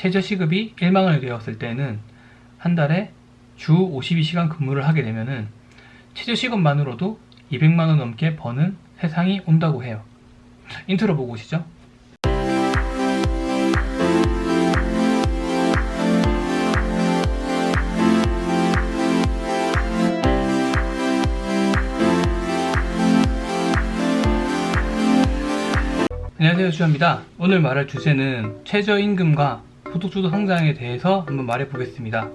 최저시급이 1만원이 되었을 때는 한 달에 주 52시간 근무를 하게 되면은 최저시급만으로도 200만원 넘게 버는 세상이 온다고 해요. 인트로 보고 오시죠. 안녕하세요, 주현입니다. 오늘 말할 주제는 최저임금과 소득주도 성장에 대해서 한번 말해 보겠습니다.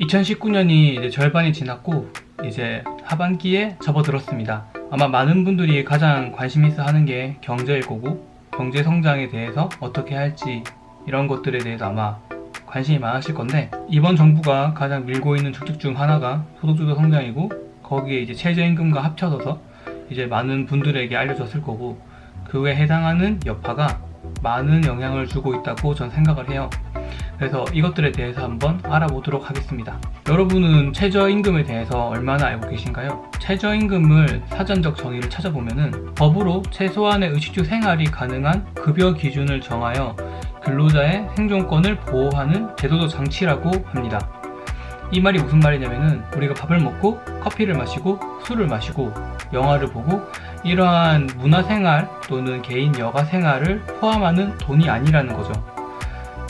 2019년이 이제 절반이 지났고 이제 하반기에 접어들었습니다. 아마 많은 분들이 가장 관심 있어 하는 게 경제일 거고, 경제 성장에 대해서 어떻게 할지 이런 것들에 대해서 아마 관심이 많으실 건데, 이번 정부가 가장 밀고 있는 정책 중 하나가 소득주도 성장이고, 거기에 이제 최저임금과 합쳐져서 이제 많은 분들에게 알려졌을 거고, 그에 해당하는 여파가 많은 영향을 주고 있다고 전 생각을 해요. 그래서 이것들에 대해서 한번 알아보도록 하겠습니다. 여러분은 최저임금에 대해서 얼마나 알고 계신가요? 최저임금을 사전적 정의를 찾아보면은 법으로 최소한의 의식주 생활이 가능한 급여 기준을 정하여 근로자의 생존권을 보호하는 제도적 장치라고 합니다. 이 말이 무슨 말이냐면은, 우리가 밥을 먹고 커피를 마시고 술을 마시고 영화를 보고 이러한 문화생활 또는 개인 여가생활을 포함하는 돈이 아니라는 거죠.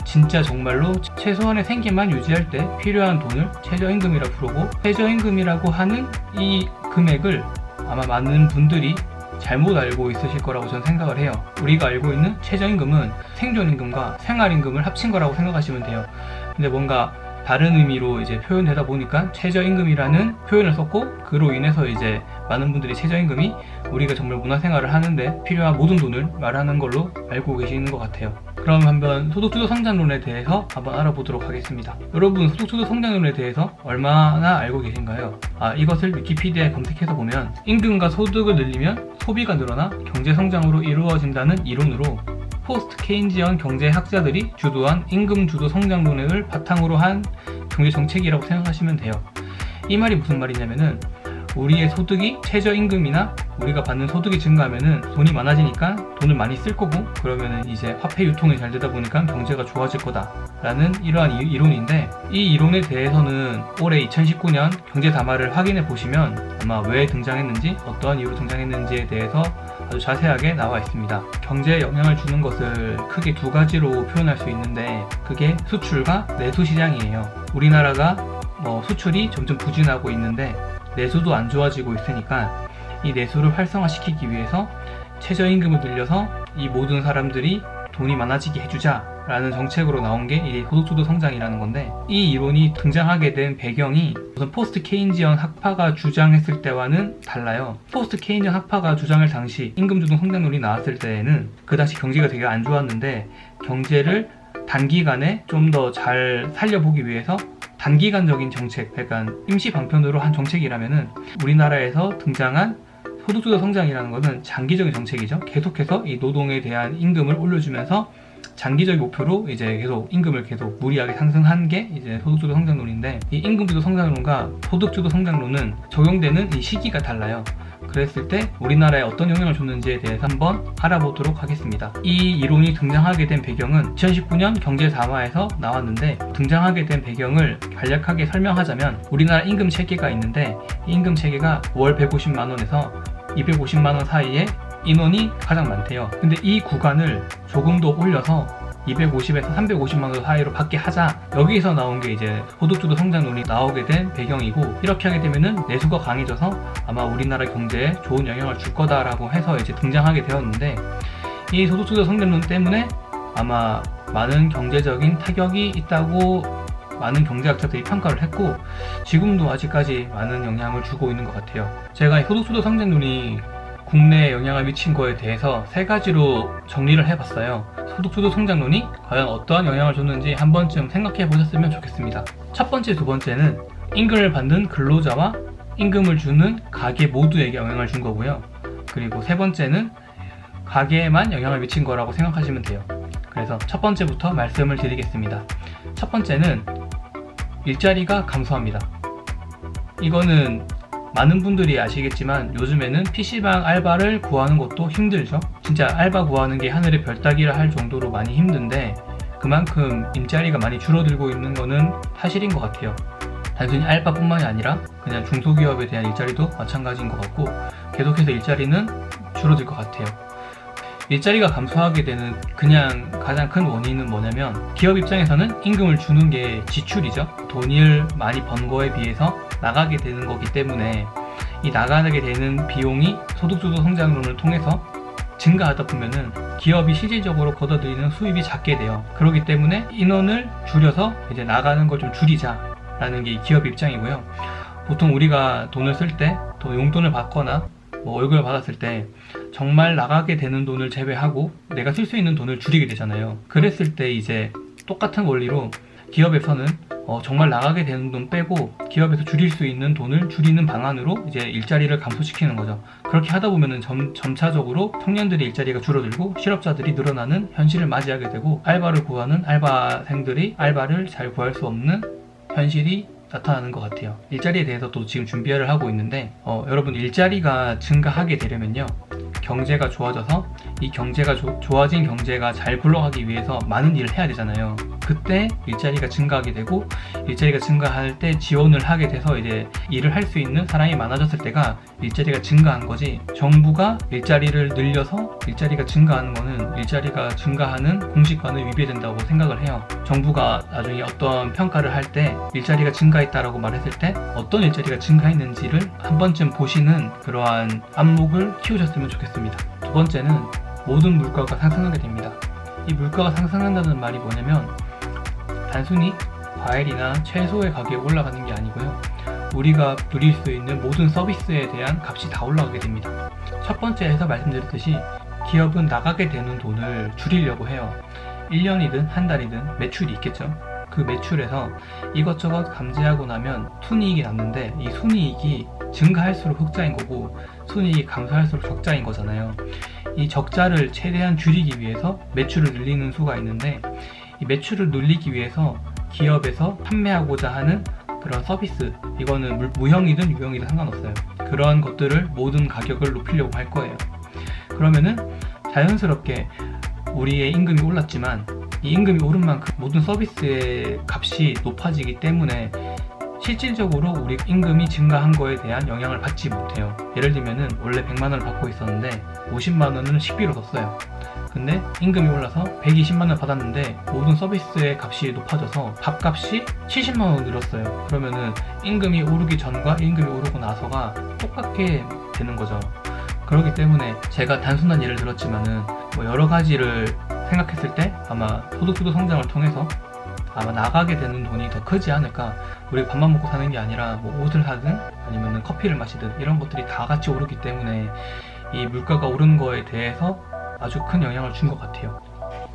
진짜 정말로 최소한의 생계만 유지할 때 필요한 돈을 최저임금이라고 부르고, 최저임금이라고 하는 이 금액을 아마 많은 분들이 잘못 알고 있으실 거라고 저는 생각을 해요. 우리가 알고 있는 최저임금은 생존임금과 생활임금을 합친 거라고 생각하시면 돼요. 근데 뭔가 다른 의미로 이제 표현되다 보니까 최저임금이라는 표현을 썼고, 그로 인해서 이제 많은 분들이 최저임금이 우리가 정말 문화생활을 하는데 필요한 모든 돈을 말하는 걸로 알고 계시는 것 같아요. 그럼 한번 소득주도 성장론에 대해서 한번 알아보도록 하겠습니다. 여러분, 소득주도 성장론에 대해서 얼마나 알고 계신가요? 이것을 위키피디아에 검색해서 보면, 임금과 소득을 늘리면 소비가 늘어나 경제성장으로 이루어진다는 이론으로 포스트 케인지언 경제학자들이 주도한 임금 주도 성장론을 바탕으로 한 경제 정책이라고 생각하시면 돼요. 이 말이 무슨 말이냐면은, 우리의 소득이 최저임금이나 우리가 받는 소득이 증가하면은 돈이 많아지니까 돈을 많이 쓸 거고, 그러면은 이제 화폐 유통이 잘 되다 보니까 경제가 좋아질 거다라는 이러한 이론인데, 이 이론에 대해서는 올해 2019년 경제 담화를 확인해 보시면 아마 왜 등장했는지, 어떠한 이유로 등장했는지에 대해서 아주 자세하게 나와 있습니다. 경제에 영향을 주는 것을 크게 두 가지로 표현할 수 있는데, 그게 수출과 내수 시장이에요. 우리나라가 수출이 점점 부진하고 있는데 내수도 안 좋아지고 있으니까, 이 내수를 활성화시키기 위해서 최저임금을 늘려서 이 모든 사람들이 돈이 많아지게 해주자 라는 정책으로 나온 게 이 소득주도 성장이라는 건데, 이 이론이 등장하게 된 배경이 우선 포스트 케인지언 학파가 주장했을 때와는 달라요. 포스트 케인지언 학파가 주장할 당시 임금주도 성장론이 나왔을 때에는 그 당시 경제가 되게 안 좋았는데, 경제를 단기간에 좀 더 잘 살려보기 위해서 단기간적인 정책, 그러니까 임시 방편으로 한 정책이라면은, 우리나라에서 등장한 소득주도 성장이라는 것은 장기적인 정책이죠. 계속해서 이 노동에 대한 임금을 올려주면서 장기적인 목표로 이제 계속 임금을 계속 무리하게 상승한 게 이제 소득주도 성장론인데, 이 임금주도 성장론과 소득주도 성장론은 적용되는 이 시기가 달라요. 그랬을 때 우리나라에 어떤 영향을 줬는지에 대해서 한번 알아보도록 하겠습니다. 이 이론이 등장하게 된 배경은 2019년 경제 담화에서 나왔는데, 등장하게 된 배경을 간략하게 설명하자면, 우리나라 임금 체계가 있는데, 이 임금 체계가 월 150만원에서 250만원 사이에 인원이 가장 많대요. 근데 이 구간을 조금 더 올려서 250에서 350만원 사이로 받게 하자, 여기서 나온 게 이제 소득주도 성장론이 나오게 된 배경이고, 이렇게 하게 되면은 내수가 강해져서 아마 우리나라 경제에 좋은 영향을 줄 거다라고 해서 이제 등장하게 되었는데, 이 소득주도 성장론 때문에 아마 많은 경제적인 타격이 있다고 많은 경제학자들이 평가를 했고, 지금도 아직까지 많은 영향을 주고 있는 것 같아요. 제가 이 소득주도 성장론이 국내에 영향을 미친 거에 대해서 세 가지로 정리를 해봤어요. 소득주도 성장론이 과연 어떠한 영향을 줬는지 한 번쯤 생각해 보셨으면 좋겠습니다. 첫 번째, 두 번째는 임금을 받는 근로자와 임금을 주는 가게 모두에게 영향을 준 거고요. 그리고 세 번째는 가게에만 영향을 미친 거라고 생각하시면 돼요. 그래서 첫 번째부터 말씀을 드리겠습니다. 첫 번째는 일자리가 감소합니다. 이거는 많은 분들이 아시겠지만 요즘에는 PC방 알바를 구하는 것도 힘들죠. 진짜 알바 구하는 게 하늘의 별 따기라 할 정도로 많이 힘든데, 그만큼 일자리가 많이 줄어들고 있는 거는 사실인 것 같아요. 단순히 알바뿐만이 아니라 그냥 중소기업에 대한 일자리도 마찬가지인 것 같고, 계속해서 일자리는 줄어들 것 같아요. 일자리가 감소하게 되는 그냥 가장 큰 원인은 뭐냐면, 기업 입장에서는 임금을 주는 게 지출이죠. 돈을 많이 번 거에 비해서 나가게 되는 거기 때문에 이 나가게 되는 비용이 소득주도 성장론을 통해서 증가하다 보면은 기업이 실질적으로 걷어들이는 수입이 작게 돼요. 그렇기 때문에 인원을 줄여서 이제 나가는 걸 좀 줄이자라는 게 기업 입장이고요. 보통 우리가 돈을 쓸 때, 또 용돈을 받거나 뭐 월급을 받았을 때 정말 나가게 되는 돈을 제외하고 내가 쓸 수 있는 돈을 줄이게 되잖아요. 그랬을 때 이제 똑같은 원리로 기업에서는 정말 나가게 되는 돈 빼고 기업에서 줄일 수 있는 돈을 줄이는 방안으로 이제 일자리를 감소시키는 거죠. 그렇게 하다 보면은 점차적으로 청년들의 일자리가 줄어들고 실업자들이 늘어나는 현실을 맞이하게 되고, 알바를 구하는 알바생들이 알바를 잘 구할 수 없는 현실이 나타나는 것 같아요. 일자리에 대해서 또 지금 준비를 하고 있는데, 여러분, 일자리가 증가하게 되려면요, 경제가 좋아져서 이 경제가 좋아진 경제가 잘 굴러가기 위해서 많은 일을 해야 되잖아요. 그때 일자리가 증가하게 되고, 일자리가 증가할 때 지원을 하게 돼서 이제 일을 할 수 있는 사람이 많아졌을 때가 일자리가 증가한 거지, 정부가 일자리를 늘려서 일자리가 증가하는 거는 일자리가 증가하는 공식과는 위배된다고 생각을 해요. 정부가 나중에 어떤 평가를 할 때 일자리가 증가했다라고 말했을 때 어떤 일자리가 증가했는지를 한 번쯤 보시는 그러한 안목을 키우셨으면 좋겠습니다. 두 번째는 모든 물가가 상승하게 됩니다. 이 물가가 상승한다는 말이 뭐냐면, 단순히 과일이나 채소의 가격이 올라가는 게 아니고요, 우리가 누릴 수 있는 모든 서비스에 대한 값이 다 올라가게 됩니다. 첫 번째에서 말씀드렸듯이 기업은 나가게 되는 돈을 줄이려고 해요. 1년이든 한 달이든 매출이 있겠죠. 그 매출에서 이것저것 감지하고 나면 순이익이 남는데, 이 순이익이 증가할수록 흑자인 거고 순이익이 감소할수록 적자인 거잖아요. 이 적자를 최대한 줄이기 위해서 매출을 늘리는 수가 있는데, 이 매출을 늘리기 위해서 기업에서 판매하고자 하는 그런 서비스, 이거는 무형이든 유형이든 상관없어요. 그런 것들을 모든 가격을 높이려고 할 거예요. 그러면은 자연스럽게 우리의 임금이 올랐지만 이 임금이 오른 만큼 모든 서비스의 값이 높아지기 때문에 실질적으로 우리 임금이 증가한 거에 대한 영향을 받지 못해요. 예를 들면은 원래 100만 원을 받고 있었는데 50만 원은 식비로 썼어요. 근데 임금이 올라서 120만 원을 받았는데 모든 서비스의 값이 높아져서 밥값이 70만 원 늘었어요. 그러면은 임금이 오르기 전과 임금이 오르고 나서가 똑같게 되는 거죠. 그렇기 때문에 제가 단순한 예를 들었지만은 뭐 여러 가지를 생각했을 때 아마 소득주도 성장을 통해서 아마 나가게 되는 돈이 더 크지 않을까. 우리가 밥만 먹고 사는 게 아니라 뭐 옷을 사든 아니면 커피를 마시든 이런 것들이 다 같이 오르기 때문에 이 물가가 오르는 거에 대해서 아주 큰 영향을 준 것 같아요.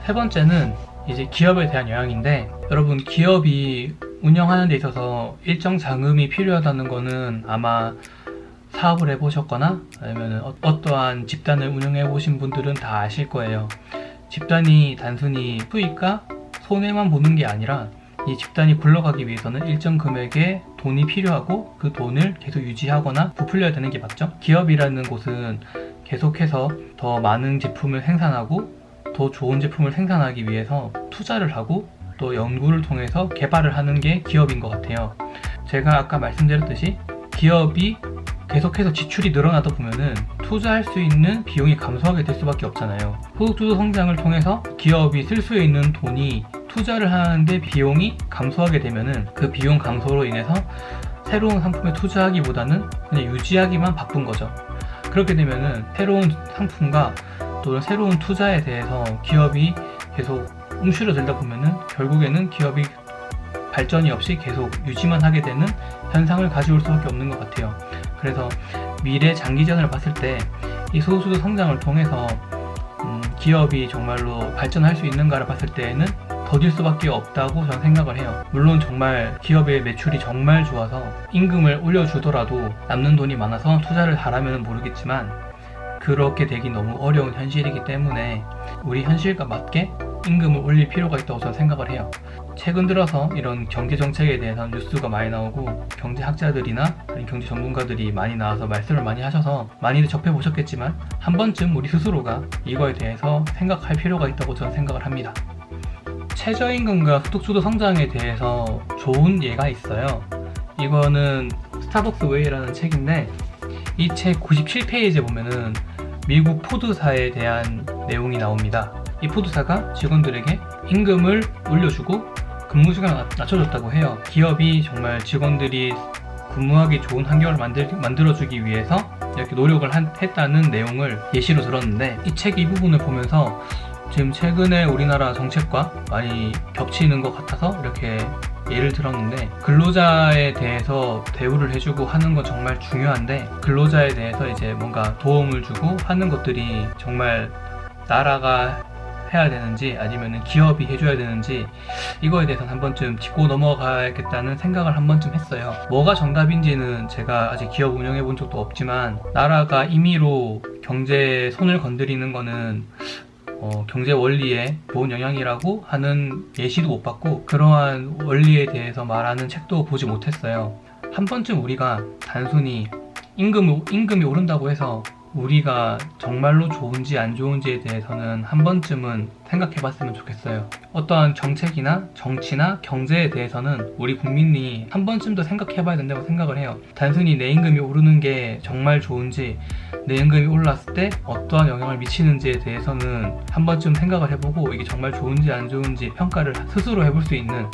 세 번째는 이제 기업에 대한 영향인데, 여러분, 기업이 운영하는 데 있어서 일정 자금이 필요하다는 거는 아마 사업을 해보셨거나 아니면 어떠한 집단을 운영해 보신 분들은 다 아실 거예요. 집단이 단순히 수익과 손해만 보는 게 아니라 이 집단이 굴러가기 위해서는 일정 금액의 돈이 필요하고 그 돈을 계속 유지하거나 부풀려야 되는 게 맞죠? 기업이라는 곳은 계속해서 더 많은 제품을 생산하고 더 좋은 제품을 생산하기 위해서 투자를 하고 또 연구를 통해서 개발을 하는 게 기업인 것 같아요. 제가 아까 말씀드렸듯이 기업이 계속해서 지출이 늘어나다 보면은 투자할 수 있는 비용이 감소하게 될 수밖에 없잖아요. 소득주도 성장을 통해서 기업이 쓸 수 있는 돈이 투자를 하는데 비용이 감소하게 되면은 그 비용 감소로 인해서 새로운 상품에 투자하기보다는 그냥 유지하기만 바쁜 거죠. 그렇게 되면은 새로운 상품과 또 새로운 투자에 대해서 기업이 계속 움츠러들다 보면은 결국에는 기업이 발전이 없이 계속 유지만 하게 되는 현상을 가져올 수밖에 없는 것 같아요. 그래서 미래 장기전을 봤을 때 이 소득주도 성장을 통해서 기업이 정말로 발전할 수 있는가를 봤을 때에는 더딜 수밖에 없다고 저는 생각을 해요. 물론 정말 기업의 매출이 정말 좋아서 임금을 올려주더라도 남는 돈이 많아서 투자를 잘하면 모르겠지만 그렇게 되기 너무 어려운 현실이기 때문에 우리 현실과 맞게 임금을 올릴 필요가 있다고 저는 생각을 해요. 최근 들어서 이런 경제 정책에 대해서 뉴스가 많이 나오고 경제학자들이나 아니면 경제 전문가들이 많이 나와서 말씀을 많이 하셔서 많이들 접해보셨겠지만 한 번쯤 우리 스스로가 이거에 대해서 생각할 필요가 있다고 저는 생각을 합니다. 최저임금과 소득주도 성장에 대해서 좋은 예가 있어요. 이거는 스타벅스 웨이라는 책인데 이 책 97페이지에 보면은 미국 포드사에 대한 내용이 나옵니다. 이 포드사가 직원들에게 임금을 올려주고 근무 시간을 낮춰줬다고 해요. 기업이 정말 직원들이 근무하기 좋은 환경을 만들어주기 위해서 이렇게 노력을 했다는 내용을 예시로 들었는데, 이 책 이 부분을 보면서 지금 최근에 우리나라 정책과 많이 겹치는 것 같아서 이렇게 예를 들었는데, 근로자에 대해서 대우를 해주고 하는 건 정말 중요한데, 근로자에 대해서 이제 뭔가 도움을 주고 하는 것들이 정말 나라가 해야 되는지 아니면 기업이 해줘야 되는지, 이거에 대해서는 한 번쯤 짚고 넘어가야겠다는 생각을 한 번쯤 했어요. 뭐가 정답인지는 제가 아직 기업 운영해 본 적도 없지만, 나라가 임의로 경제에 손을 건드리는 거는 경제 원리에 좋은 영향이라고 하는 예시도 못 봤고, 그러한 원리에 대해서 말하는 책도 보지 못했어요. 한 번쯤 우리가 단순히 임금이 오른다고 해서 우리가 정말로 좋은지 안 좋은지에 대해서는 한 번쯤은 생각해 봤으면 좋겠어요. 어떠한 정책이나 정치나 경제에 대해서는 우리 국민이 한 번쯤 더 생각해 봐야 된다고 생각을 해요. 단순히 내 임금이 오르는 게 정말 좋은지, 내 임금이 올랐을 때 어떠한 영향을 미치는지에 대해서는 한 번쯤 생각을 해보고, 이게 정말 좋은지 안 좋은지 평가를 스스로 해볼 수 있는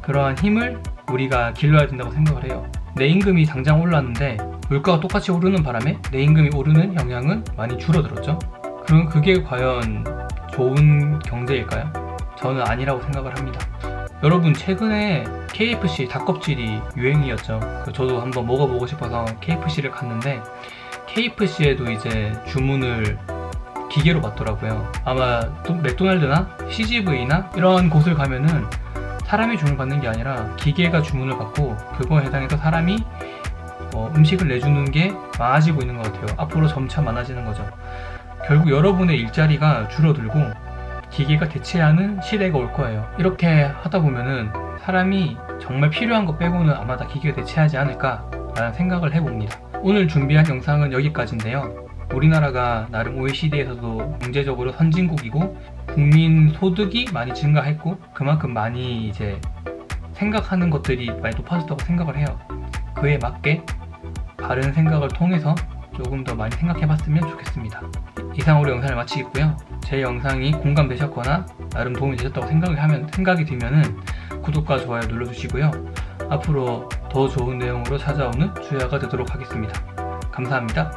그러한 힘을 우리가 길러야 된다고 생각을 해요. 내 임금이 당장 올랐는데 물가가 똑같이 오르는 바람에 내 임금이 오르는 영향은 많이 줄어들었죠. 그럼 그게 과연 좋은 경제일까요? 저는 아니라고 생각을 합니다. 여러분, 최근에 KFC 닭껍질이 유행이었죠. 저도 한번 먹어보고 싶어서 KFC를 갔는데, KFC에도 이제 주문을 기계로 받더라고요. 아마 맥도날드나 CGV나 이런 곳을 가면은 사람이 주문을 받는 게 아니라 기계가 주문을 받고, 그거에 해당해서 사람이 음식을 내주는 게 많아지고 있는 것 같아요. 앞으로 점차 많아지는 거죠. 결국 여러분의 일자리가 줄어들고 기계가 대체하는 시대가 올 거예요. 이렇게 하다 보면은 사람이 정말 필요한 것 빼고는 아마 다 기계가 대체하지 않을까라는 생각을 해봅니다. 오늘 준비한 영상은 여기까지인데요. 우리나라가 나름 OECD에서도 경제적으로 선진국이고 국민 소득이 많이 증가했고 그만큼 많이 이제 생각하는 것들이 많이 높아졌다고 생각을 해요. 그에 맞게 바른 생각을 통해서 조금 더 많이 생각해봤으면 좋겠습니다. 이상으로 영상을 마치겠고요. 제 영상이 공감되셨거나 나름 도움이 되셨다고 생각이 들면은 구독과 좋아요 눌러주시고요. 앞으로 더 좋은 내용으로 찾아오는 주야가 되도록 하겠습니다. 감사합니다.